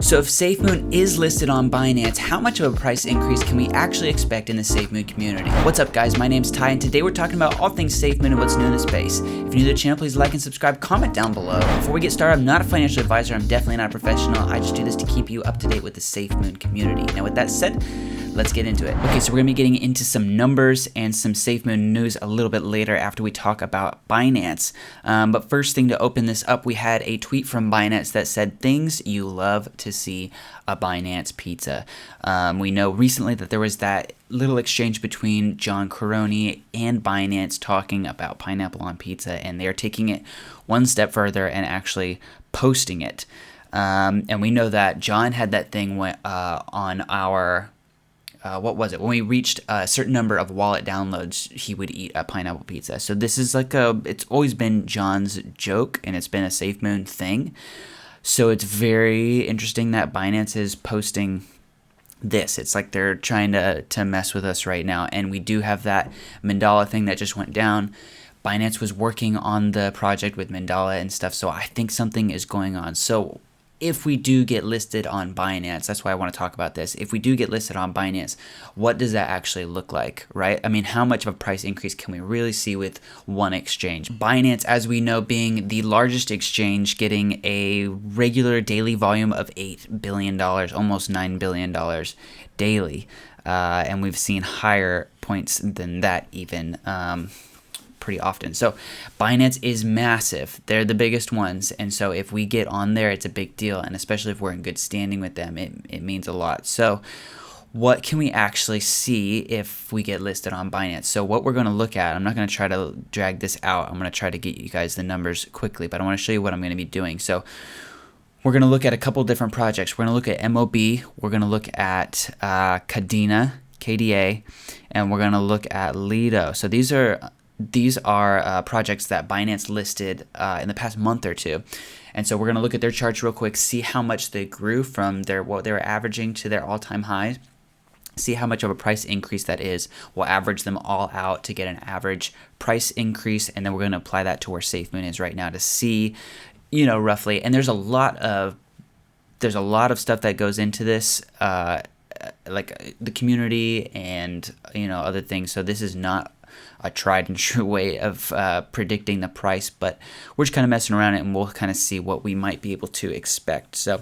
So if SafeMoon is listed on Binance, how much of a price increase can we actually expect in the SafeMoon community? What's up guys, my name's Ty and today we're talking about all things SafeMoon and what's new in the space. If you're new to the channel, please like and subscribe, comment down below. Before we get started, I'm not a financial advisor, I'm definitely not a professional, I just do this to keep you up to date with the SafeMoon community. Now with that said, let's get into it. Okay, so we're gonna be getting into some numbers and some SafeMoon news a little bit later after we talk about Binance. But first thing to open this up, we had a tweet from Binance that said, things you love to see a Binance pizza. We know recently that there was that little exchange between John Karony and Binance talking about pineapple on pizza, and they're taking it one step further and actually posting it. And we know that John had that thing on our what was it? When we reached a certain number of wallet downloads, he would eat a pineapple pizza. So this is like it's always been John's joke, and it's been a SafeMoon thing. So it's very interesting that Binance is posting this. It's like they're trying to mess with us right now. And we do have that Mandala thing that just went down. Binance was working on the project with Mandala and stuff. So I think something is going on. So if we do get listed on Binance, that's why I want to talk about this. If we do get listed on Binance, what does that actually look like, right? I mean, how much of a price increase can we really see with one exchange? Binance, as we know, being the largest exchange, getting a regular daily volume of $8 billion, almost $9 billion daily. And we've seen higher points than that even. Pretty often. So Binance is massive. They're the biggest ones. And so if we get on there, it's a big deal. And especially if we're in good standing with them, it means a lot. So what can we actually see if we get listed on Binance? So what we're going to look at, I'm not going to try to drag this out. I'm going to try to get you guys the numbers quickly, but I want to show you what I'm going to be doing. So we're going to look at a couple different projects. We're going to look at MOB. We're going to look at Kadena, KDA, and we're going to look at Lido. So these are projects that Binance listed in the past month or two. And so we're going to look at their charts real quick, see how much they grew from what they were averaging to their all-time highs, see how much of a price increase that is. We'll average them all out to get an average price increase, and then we're going to apply that to where SafeMoon is right now to see, roughly. And there's a lot of stuff that goes into this, like the community and other things. So this is not a tried and true way of predicting the price, but we're just kind of messing around it, and we'll kind of see what we might be able to expect. So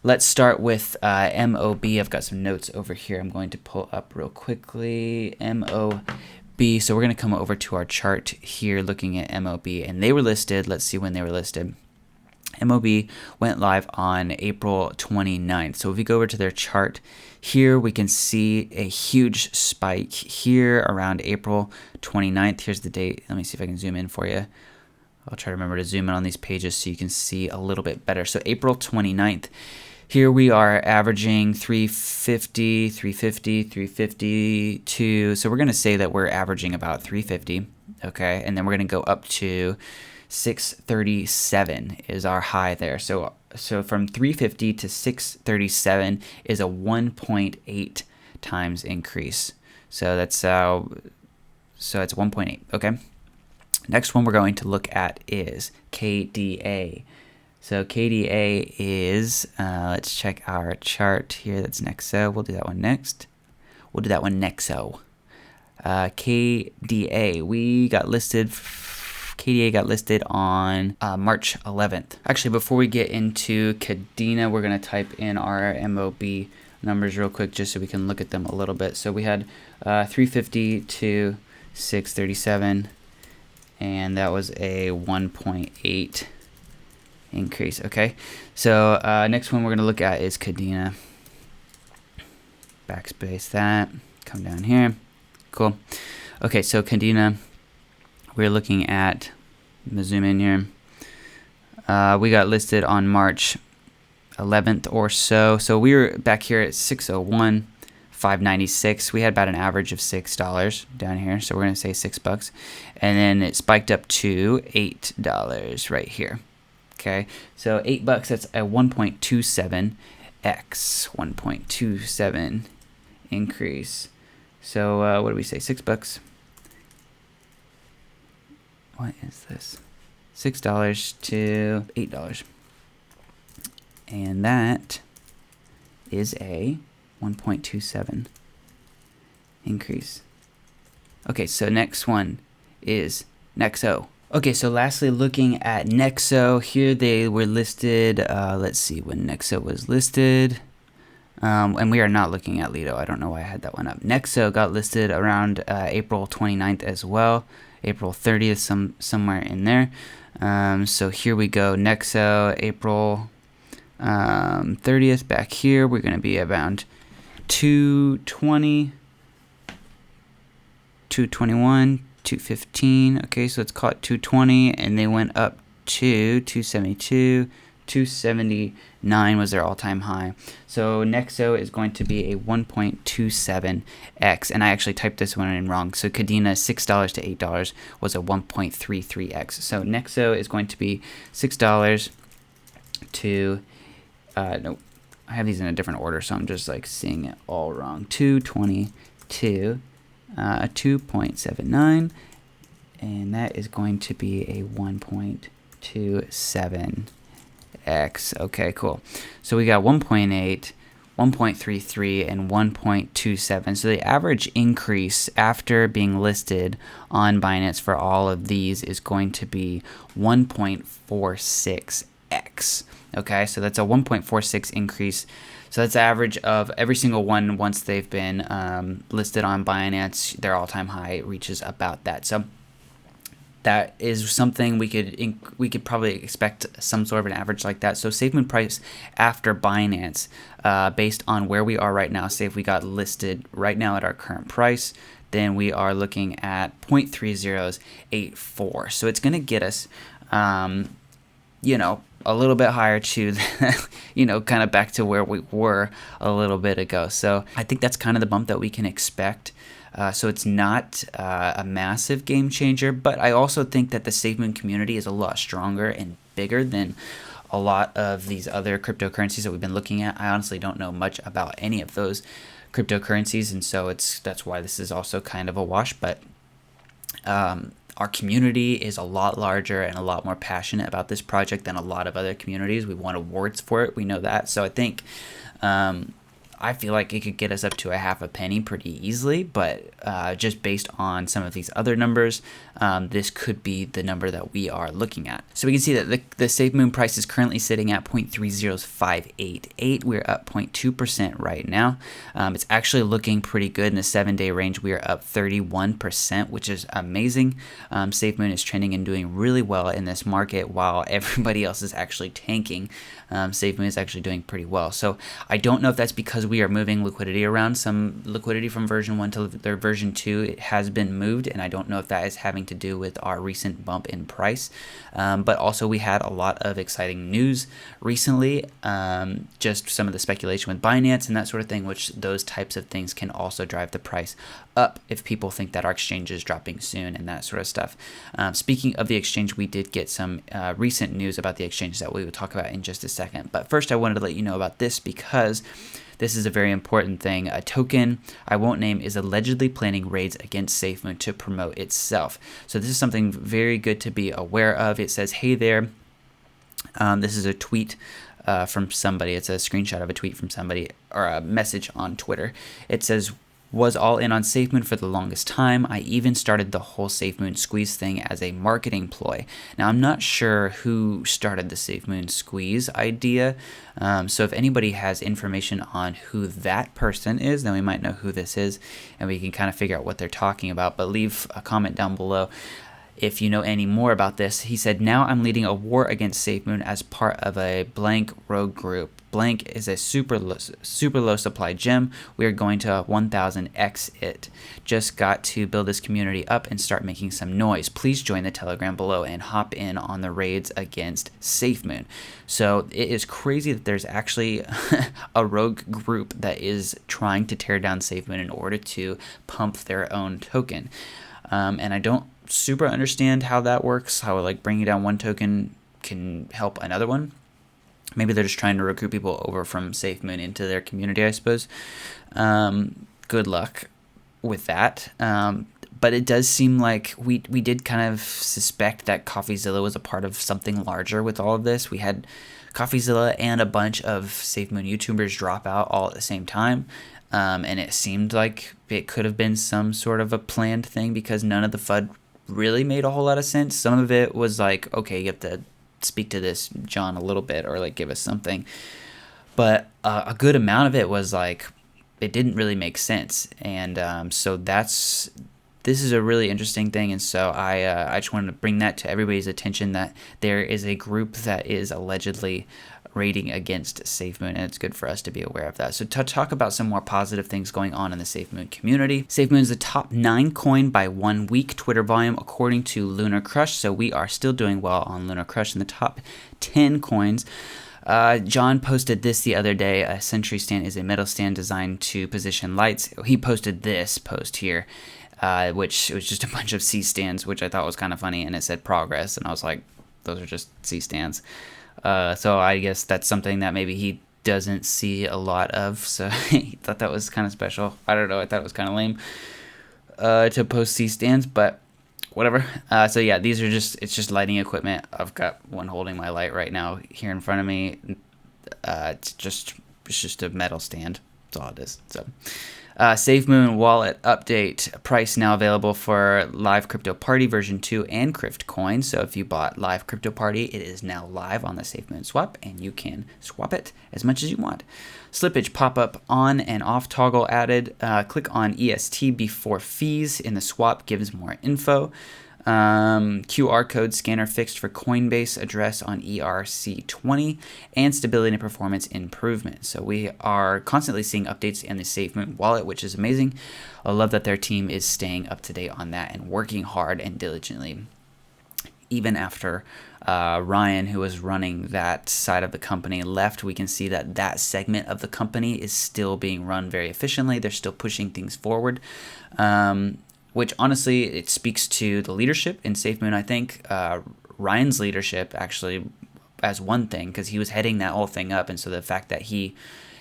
let's start with MOB. I've got some notes over here I'm going to pull up real quickly. MOB. So we're going to come over to our chart here looking at MOB, and they were listed. Let's see when they were listed. MOB went live on April 29th. So if we go over to their chart here, we can see a huge spike here around April 29th. Here's the date. Let me see if I can zoom in for you. I'll try to remember to zoom in on these pages so you can see a little bit better. So April 29th, here we are averaging 350, 350, 352. So we're going to say that we're averaging about 350, okay? And then we're going to go up to 637 is our high there. So from 350 to 637 is a 1.8 times increase. So that's it's 1.8. Okay. Next one we're going to look at is KDA. So KDA is let's check our chart here. That's Nexo. We'll do that one next. We'll do that one Nexo. KDA. KDA got listed on March 11th. Actually, before we get into Kadena, we're going to type in our MOB numbers real quick just so we can look at them a little bit. So we had 350 to 637, and that was a 1.8 increase. Okay, so next one we're going to look at is Kadena. Backspace that. Come down here. Cool. Okay, so Kadena. We're looking at, I'm going to zoom in here. We got listed on March 11th or so. So we were back here at 601, 596. We had about an average of $6 down here. So we're going to say $6. And then it spiked up to $8 right here. Okay. So $8, that's a 1.27x, 1.27 increase. So what do we say? $6. What is this? $6 to $8. And that is a 1.27 increase. Okay, so next one is Nexo. Okay, so lastly, looking at Nexo, here they were listed, let's see when Nexo was listed, and we are not looking at Lido. I don't know why I had that one up. Nexo got listed around April 29th as well, April 30th, somewhere in there. So here we go, Nexo, April 30th, back here, we're going to be around 220, 221, 215. Okay, so let's call it 220, and they went up to 272. 279 was their all-time high. So Nexo is going to be a 1.27x, and I actually typed this one in wrong. So Kadena, $6 to $8 was a 1.33x. So Nexo is going to be $6 to no, I have these in a different order, so I'm just like seeing it all wrong. 222, 2.79, and that is going to be a 1.27x. Okay, cool. So we got 1.8, 1.33, and 1.27. So the average increase after being listed on Binance for all of these is going to be 1.46x. Okay, so that's a 1.46 increase. So that's the average of every single one once they've been listed on Binance. Their all-time high reaches about that. So that is something we could probably expect some sort of an average like that. So SafeMoon Price after Binance, based on where we are right now, say if we got listed right now at our current price, then we are looking at 0.3084. So it's going to get us, a little bit higher to, kind of back to where we were a little bit ago. So I think that's kind of the bump that we can expect. So it's not a massive game changer, but I also think that the SafeMoon community is a lot stronger and bigger than a lot of these other cryptocurrencies that we've been looking at. I honestly don't know much about any of those cryptocurrencies, and so that's why this is also kind of a wash. But our community is a lot larger and a lot more passionate about this project than a lot of other communities. We won awards for it. We know that. So I think I feel like it could get us up to a half a penny pretty easily, but just based on some of these other numbers, this could be the number that we are looking at. So we can see that the SafeMoon price is currently sitting at 0.30588. We're up 0.2% right now. It's actually looking pretty good in the 7-day range. We are up 31%, which is amazing. SafeMoon is trending and doing really well in this market while everybody else is actually tanking. SafeMoon is actually doing pretty well. So I don't know if that's because we are moving liquidity around. Some liquidity from version 1 to their version 2 it has been moved, and I don't know if that is having to do with our recent bump in price. But also we had a lot of exciting news recently, just some of the speculation with Binance and that sort of thing, which those types of things can also drive the price up if people think that our exchange is dropping soon and that sort of stuff. Speaking of the exchange, we did get some recent news about the exchange that we will talk about in just a second. But first I wanted to let you know about this because this is a very important thing. A token I won't name is allegedly planning raids against SafeMoon to promote itself. So this is something very good to be aware of. It says, hey there, this is a tweet from somebody. It's a screenshot of a tweet from somebody or a message on Twitter. It says, was all in on SafeMoon for the longest time. I even started the whole SafeMoon squeeze thing as a marketing ploy. Now, I'm not sure who started the SafeMoon squeeze idea, so if anybody has information on who that person is, then we might know who this is, and we can kind of figure out what they're talking about, but leave a comment down below if you know any more about this. He said, now I'm leading a war against SafeMoon as part of a blank rogue group. Blank is a super low supply gem. We are going to 1000x it. Just got to build this community up and start making some noise. Please join the Telegram below and hop in on the raids against SafeMoon. So it is crazy that there's actually a rogue group that is trying to tear down SafeMoon in order to pump their own token. And I don't super understand how that works, how like bringing down one token can help another one. Maybe they're just trying to recruit people over from SafeMoon into their community, I suppose. Good luck with that. But it does seem like we did kind of suspect that CoffeeZilla was a part of something larger with all of this. We had CoffeeZilla and a bunch of SafeMoon YouTubers drop out all at the same time. And it seemed like it could have been some sort of a planned thing because none of the FUD really made a whole lot of sense. Some of it was like, okay, you have to speak to this John a little bit or like give us something. But a good amount of it was like, it didn't really make sense. And so this is a really interesting thing. And so I just wanted to bring that to everybody's attention that there is a group that is allegedly raiding against SafeMoon, and it's good for us to be aware of that. So to talk about some more positive things going on in the SafeMoon community, SafeMoon is the top 9 coin by 1 week Twitter volume according to Lunar Crush, so we are still doing well on Lunar Crush in the top 10 coins. John posted this the other day. A sentry stand is a metal stand designed to position lights. He posted this post here, which was just a bunch of C stands, which I thought was kind of funny, and it said progress, and I was like, those are just C stands. So I guess that's something that maybe he doesn't see a lot of, so he thought that was kind of special. I don't know, I thought it was kind of lame to post C stands, but whatever. So yeah, these are it's just lighting equipment. I've got one holding my light right now here in front of me. It's just a metal stand. That's all it is. So SafeMoon wallet update. Price now available for Live Crypto Party version 2 and Crypt Coin. So if you bought Live Crypto Party, it is now live on the SafeMoon swap, and you can swap it as much as you want. Slippage pop-up on and off toggle added. Click on EST before fees in the swap gives more info. QR code scanner fixed for Coinbase address on ERC20, and stability and performance improvement. So we are constantly seeing updates in the SafeMoon wallet, which is amazing. I love that their team is staying up to date on that and working hard and diligently. Even after Ryan, who was running that side of the company, left, we can see that that segment of the company is still being run very efficiently. They're still pushing things forward. Which honestly, it speaks to the leadership in SafeMoon. I think Ryan's leadership actually as one thing, because he was heading that whole thing up, and so the fact that he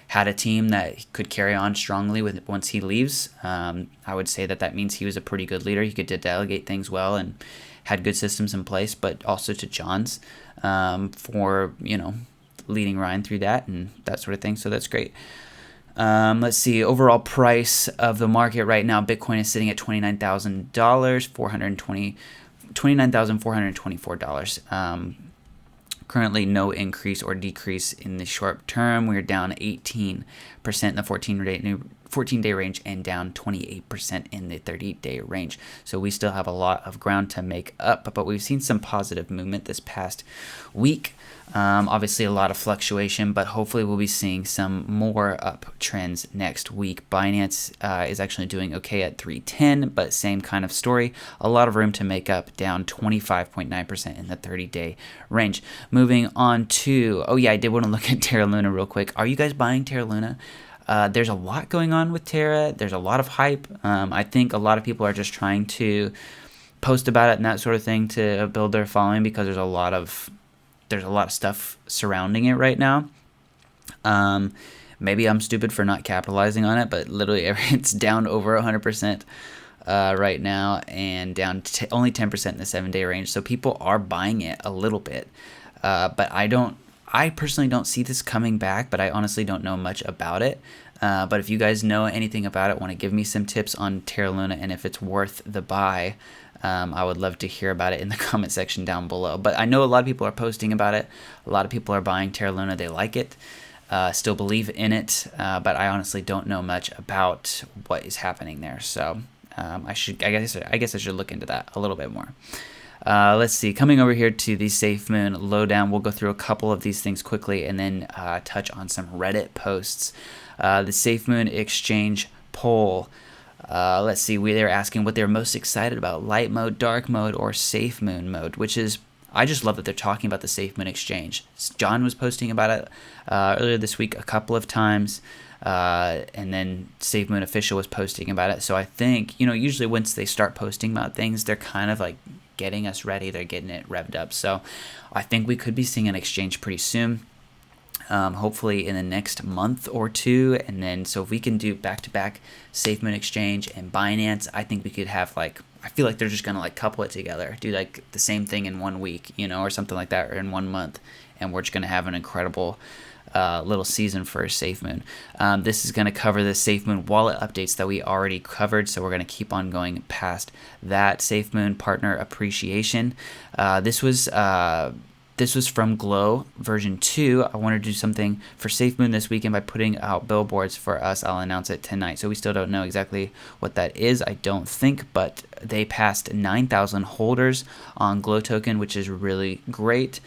had a team that could carry on strongly with once he leaves, I would say that means he was a pretty good leader. He could delegate things well and had good systems in place, but also to John's for leading Ryan through that and that sort of thing. So that's great. Let's see, overall price of the market right now, Bitcoin is sitting at $29,000, $29,424. Currently no increase or decrease in the short term. We're down 18% in the 14-day range and down 28% in the 30-day range. So we still have a lot of ground to make up, but we've seen some positive movement this past week. Obviously a lot of fluctuation, but hopefully we'll be seeing some more up trends next week. Binance is actually doing okay at 310, but same kind of story. A lot of room to make up, down 25.9% in the 30-day range. Moving on to, I did want to look at Terra Luna real quick. Are you guys buying Terra Luna? There's a lot going on with Terra. There's a lot of hype. I think a lot of people are just trying to post about it and that sort of thing to build their following, because there's a lot of stuff surrounding it right now. Maybe I'm stupid for not capitalizing on it, but literally it's down over 100% right now, and down only 10% in the 7-day range. So people are buying it a little bit, but I personally don't see this coming back, but I honestly don't know much about it. But if you guys know anything about it, want to give me some tips on Terra Luna and if it's worth the buy, I would love to hear about it in the comment section down below. But I know a lot of people are posting about it. A lot of people are buying Terra Luna. They like it, still believe in it, but I honestly don't know much about what is happening there. So I guess I should look into that a little bit more. Let's see, coming over here to the SafeMoon lowdown, we'll go through a couple of these things quickly and then touch on some Reddit posts. The SafeMoon exchange poll. Let's see, they're asking what they're most excited about, light mode, dark mode, or SafeMoon mode, which is, I just love that they're talking about the SafeMoon exchange. John was posting about it earlier this week a couple of times, and then SafeMoon official was posting about it. So I think, usually once they start posting about things, they're kind of like getting us ready, they're getting it revved up. So I think we could be seeing an exchange pretty soon. Hopefully in the next month or two, and then so if we can do back-to-back SafeMoon exchange and Binance, I think we could have I feel like they're just gonna couple it together, do the same thing in 1 week, or something like that, or in 1 month, and we're just going to have an incredible little season for SafeMoon. This is going to cover the SafeMoon wallet updates that we already covered, so we're going to keep on going past that. SafeMoon partner appreciation. This was from Glow version 2. I wanted to do something for SafeMoon this weekend by putting out billboards for us. I'll announce it tonight. So we still don't know exactly what that is, I don't think, but they passed 9,000 holders on Glow token, which is really great.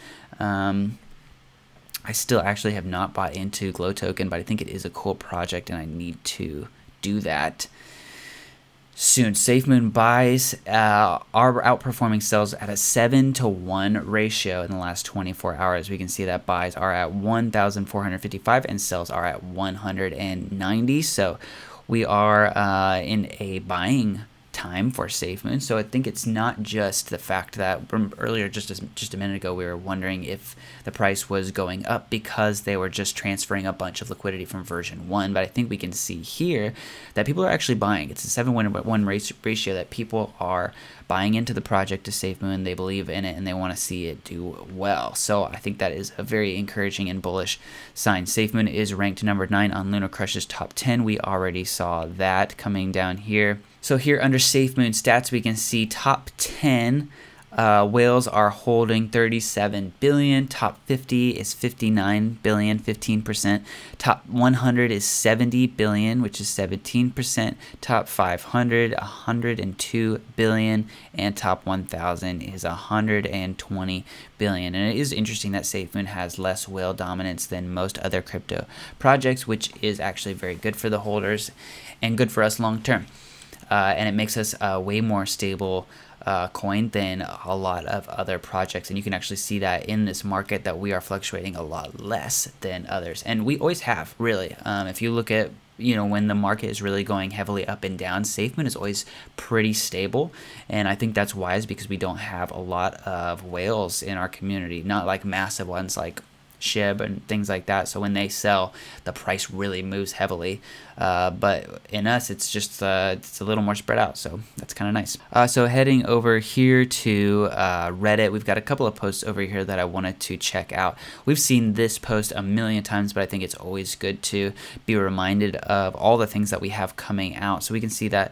I still actually have not bought into Glow token, but I think it is a cool project and I need to do that soon. SafeMoon buys are outperforming sells at a 7-to-1 ratio in the last 24 hours. We can see that buys are at 1,455 and sells are at 190. So we are in a buying time for SafeMoon. So I think it's not just the fact that earlier, just a minute ago, we were wondering if the price was going up because they were just transferring a bunch of liquidity from version 1. But I think we can see here that people are actually buying. It's a 7-to-1 ratio that people are buying into the project to SafeMoon. They believe in it and they want to see it do well. So I think that is a very encouraging and bullish sign. SafeMoon is ranked number 9 on Lunar Crush's top 10. We already saw that coming down here. So here under SafeMoon stats, we can see top 10 whales are holding 37 billion. Top 50 is 59 billion, 15%. Top 100 is 70 billion, which is 17%. Top 500, 102 billion. And top 1,000 is 120 billion. And it is interesting that SafeMoon has less whale dominance than most other crypto projects, which is actually very good for the holders and good for us long term. And it makes us a way more stable coin than a lot of other projects. And you can actually see that in this market that we are fluctuating a lot less than others. And we always have, really. If you look at, when the market is really going heavily up and down, SafeMoon is always pretty stable. And I think that's wise because we don't have a lot of whales in our community, not like massive ones like SHIB and things like that. So when they sell, the price really moves heavily. But in us, it's just it's a little more spread out. So that's kind of nice. So heading over here to Reddit, we've got a couple of posts over here that I wanted to check out. We've seen this post a million times, but I think it's always good to be reminded of all the things that we have coming out. So we can see that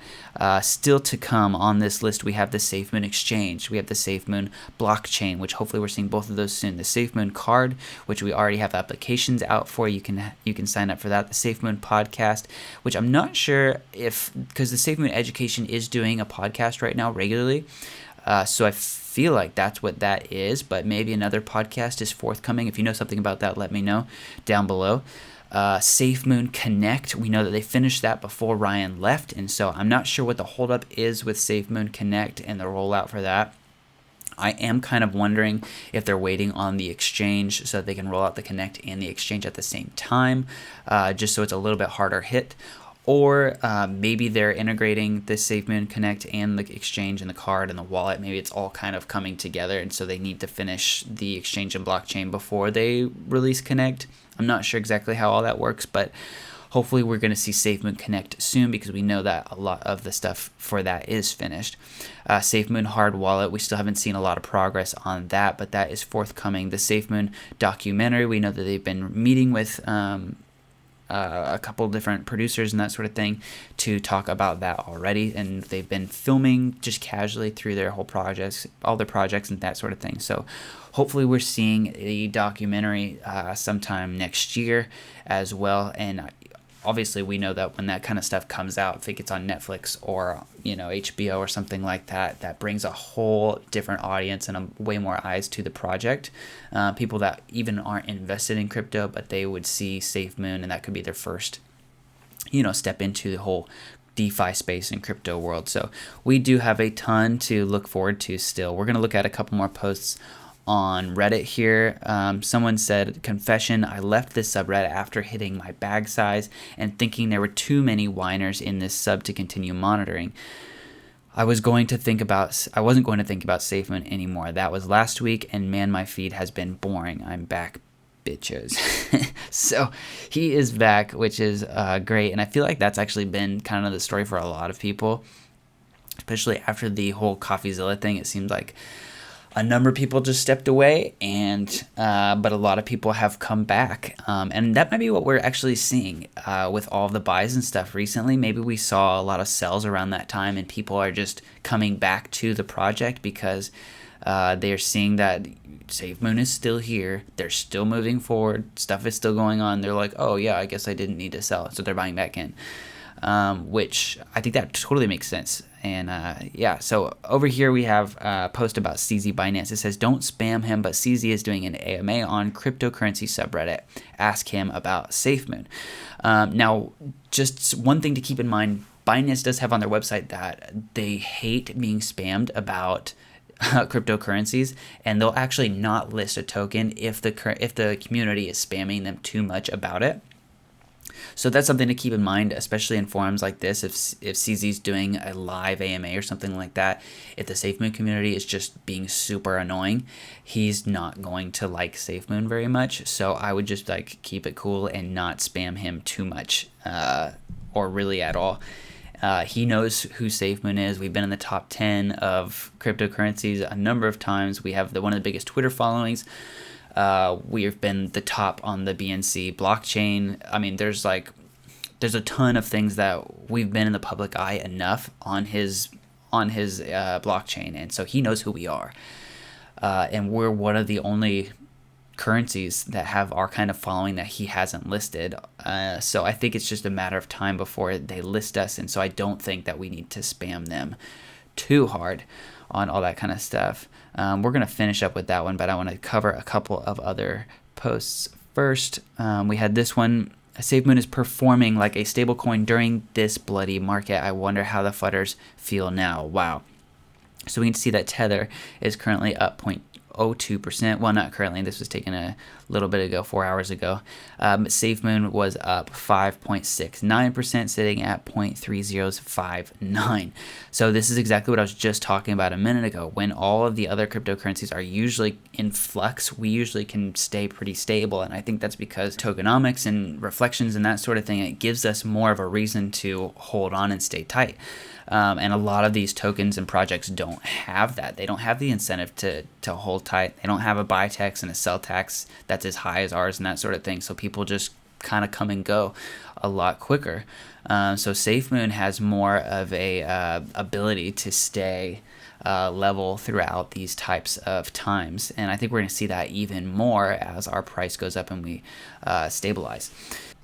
still to come on this list, we have the SafeMoon Exchange. We have the SafeMoon blockchain, which hopefully we're seeing both of those soon. The SafeMoon card, which we already have applications out for. You can sign up for that. The SafeMoon podcast, which I'm not sure if, because the SafeMoon Education is doing a podcast right now regularly. So I feel like that's what that is, but maybe another podcast is forthcoming. If you know something about that, let me know down below. SafeMoon Connect, we know that they finished that before Ryan left, and so I'm not sure what the holdup is with SafeMoon Connect and the rollout for that. I am kind of wondering if they're waiting on the exchange so that they can roll out the Connect and the exchange at the same time, just so it's a little bit harder hit. Or maybe they're integrating the SafeMoon Connect and the exchange and the card and the wallet. Maybe it's all kind of coming together, and so they need to finish the exchange and blockchain before they release Connect. I'm not sure exactly how all that works, but hopefully we're going to see SafeMoon Connect soon because we know that a lot of the stuff for that is finished. SafeMoon Hard Wallet, we still haven't seen a lot of progress on that, but that is forthcoming. The SafeMoon documentary, we know that they've been meeting with a couple different producers and that sort of thing to talk about that already, and they've been filming just casually through their whole projects, all their projects and that sort of thing. So hopefully we're seeing the documentary sometime next year as well. And obviously we know that when that kind of stuff comes out, if it gets on Netflix or HBO or something like that, that brings a whole different audience and way more eyes to the project. People that even aren't invested in crypto, but they would see SafeMoon and that could be their first step into the whole DeFi space and crypto world. So we do have a ton to look forward to still. We're going to look at a couple more posts on Reddit here. Someone said, confession, I left this subreddit after hitting my bag size and thinking there were too many whiners in this sub to continue monitoring. I wasn't going to think about SafeMoon anymore. That was last week, and man, my feed has been boring. I'm back, bitches. So he is back, which is great, and I feel like that's actually been kind of the story for a lot of people, especially after the whole CoffeeZilla thing. It seems like a number of people just stepped away, and but a lot of people have come back, and that might be what we're actually seeing with all of the buys and stuff recently. Maybe we saw a lot of sells around that time, and people are just coming back to the project because they're seeing that SafeMoon is still here. They're still moving forward. Stuff is still going on. They're like, oh yeah, I guess I didn't need to sell, so they're buying back in, which I think that totally makes sense. And yeah, so over here we have a post about CZ Binance. It says, don't spam him, but CZ is doing an AMA on cryptocurrency subreddit. Ask him about SafeMoon. Now, just one thing to keep in mind, Binance does have on their website that they hate being spammed about cryptocurrencies, and they'll actually not list a token if the community is spamming them too much about it. So that's something to keep in mind, especially in forums like this. If CZ's doing a live AMA or something like that, if the SafeMoon community is just being super annoying, he's not going to like SafeMoon very much. So I would just like keep it cool and not spam him too much, or really at all. He knows who SafeMoon is. We've been in the top 10 of cryptocurrencies a number of times. We have one of the biggest Twitter followings. We've been the top on the BNC blockchain. I mean, there's a ton of things that we've been in the public eye enough on his blockchain, and so he knows who we are. And we're one of the only currencies that have our kind of following that he hasn't listed. So I think it's just a matter of time before they list us, and so I don't think that we need to spam them too hard on all that kind of stuff. We're going to finish up with that one, but I want to cover a couple of other posts first. We had this one. SafeMoon is performing like a stablecoin during this bloody market. I wonder how the fudders feel now. Wow. So we can see that Tether is currently up 0.02%. Well, not currently. This was taken a little bit ago, 4 hours ago. SafeMoon was up 5.69%, sitting at 0.3059. So this is exactly what I was just talking about a minute ago. When all of the other cryptocurrencies are usually in flux, we usually can stay pretty stable. And I think that's because tokenomics and reflections and that sort of thing, it gives us more of a reason to hold on and stay tight. And a lot of these tokens and projects don't have that. They don't have the incentive to hold tight. They don't have a buy tax and a sell tax that's as high as ours and that sort of thing. So people just kind of come and go a lot quicker. So SafeMoon has more of a ability to stay level throughout these types of times. And I think we're going to see that even more as our price goes up and we stabilize.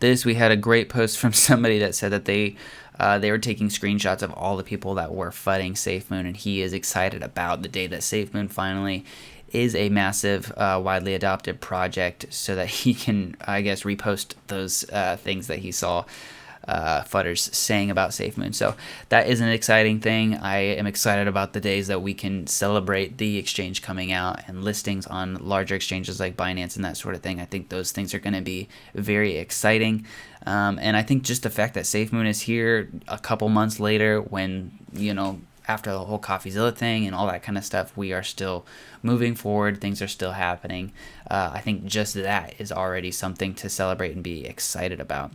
We had a great post from somebody that said that they were taking screenshots of all the people that were fudding SafeMoon, and he is excited about the day that SafeMoon finally is a massive, widely adopted project so that he can, I guess, repost those things that he saw fudders saying about SafeMoon. So that is an exciting thing. I am excited about the days that we can celebrate the exchange coming out and listings on larger exchanges like Binance and that sort of thing. I think those things are going to be very exciting. And I think just the fact that SafeMoon is here a couple months later when, after the whole CoffeeZilla thing and all that kind of stuff, we are still moving forward. Things are still happening. I think just that is already something to celebrate and be excited about.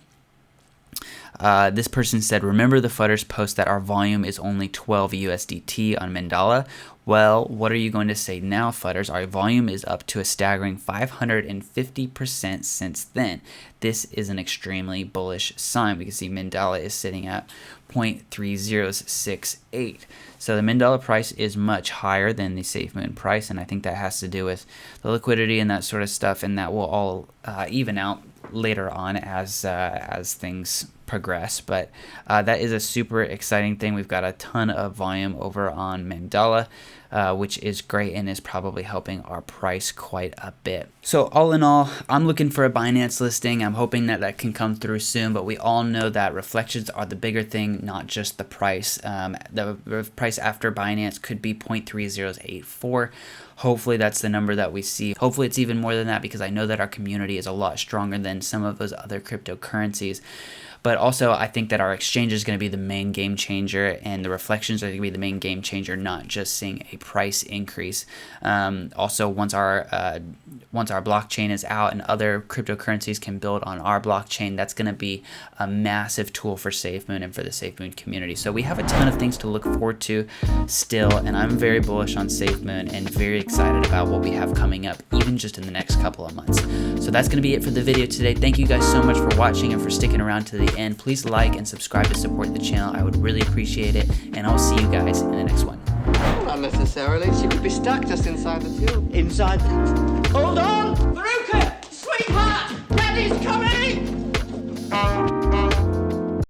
This person said, remember the fudders post that our volume is only 12 USDT on Mandala? Well, what are you going to say now, fudders? Our volume is up to a staggering 550% since then. This is an extremely bullish sign. We can see Mandala is sitting at 0.3068. So the Mandala price is much higher than the SafeMoon price, and I think that has to do with the liquidity and that sort of stuff, and that will all even out later on as things progress. But that is a super exciting thing. We've got a ton of volume over on Mandala, which is great and is probably helping our price quite a bit. So all in all, I'm looking for a Binance listing. I'm hoping that that can come through soon, but we all know that reflections are the bigger thing, not just the price. The price after Binance could be 0.3084. Hopefully that's the number that we see. Hopefully it's even more than that, because I know that our community is a lot stronger than some of those other cryptocurrencies. But also, I think that our exchange is going to be the main game changer, and the reflections are going to be the main game changer, not just seeing a price increase. Also, once our blockchain is out and other cryptocurrencies can build on our blockchain, that's going to be a massive tool for SafeMoon and for the SafeMoon community. So we have a ton of things to look forward to still, and I'm very bullish on SafeMoon and very excited about what we have coming up, even just in the next couple of months. So that's going to be it for the video today. Thank you guys so much for watching and for sticking around to the end. Please like and subscribe to support the channel. I would really appreciate it, and I'll see you guys in the next one. Not necessarily. She could be stuck just inside the tube. Inside. Hold on!